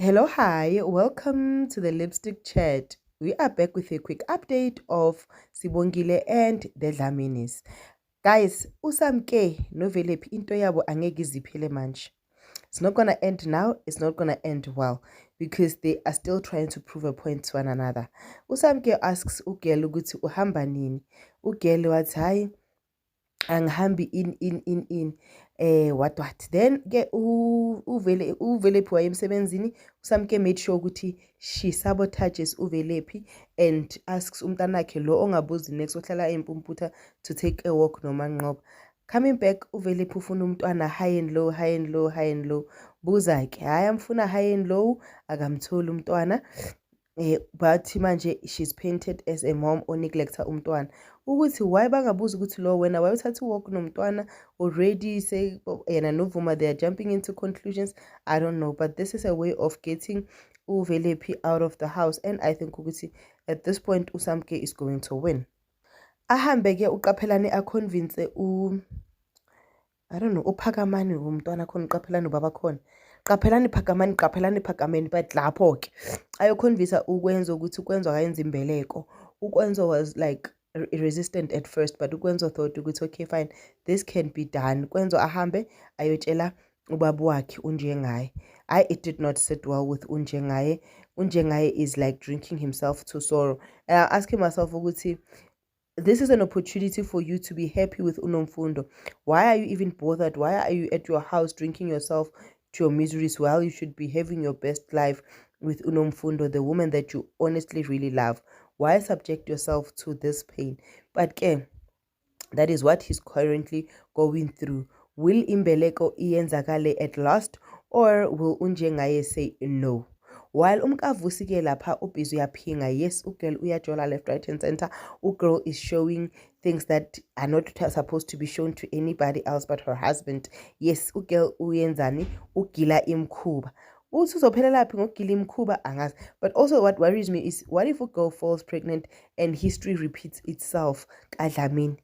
Hello, hi, welcome to the Lipstick Chat. We are back with a quick update of Sibongile and the Dlaminis. Guys, usamke novelephi into yabo angeke iziphele manje. It's not gonna end now, it's not gonna end well because they are still trying to prove a point to one another. Usamke asks ugel ukuthi uhamba nini. Ugel wathi hayi angihambi in what then ke uvelephi wayemsebenzini. Usamke made sure ukuthi she sabotages uvelephi and asks umntanakhe lo ongabuzi next ohlala empumputha to take a walk nomanqoba. Coming back uvelephi ufuna umntwana high and low buza ke hayi amfuna high and low akamtholi umntwana. But manje she's painted as a mom oneglecta umntwana ukuthi why bangabuza ukuthi lo wena wayethatha walk nomntwana already say yena novuma they are jumping into conclusions. I don't know, but this is a way of getting uvelephi out of the house, and I think ukuthi at this point usamke is going to win. Ahambe ke uqaphelane aconvince I don't know uphakamani umntwana khona uqaphelane ubaba khona qaphelani phakamani but lapho ke ayoconvince ukwenza ukuthi ukwenza kayenza imbeleko. Ukwenza was like resistant at first, but ukwenza thought ukuthi okay fine, this can be done. Kwenza ahambe ayotshela ubaba wakhe unjengaye. It did not sit well with unjengaye. Unjengaye is like drinking himself to sorrow, and I'm asking myself ukuthi this is an opportunity for you to be happy with uNomfundo. Why are you even bothered? Why are you at your house drinking yourself to your miseries while you should be having your best life with uNomfundo, the woman that you honestly really love? Why subject yourself to this pain? But that is what he's currently going through. Will imbeleko iyenzakale at last, or will unjengaye say no? While umkavusi ke lapha ubhizi uyaphinga, yes, ugirl uyajola left, right and center. Ugirl is showing things that are not supposed to be shown to anybody else but her husband. Yes, ugirl uyenzani ugila imkhuba. Uzophelela laphi ngokugila imkhuba angazi. But also what worries me is, what if a girl falls pregnant and history repeats itself? Kadlamini.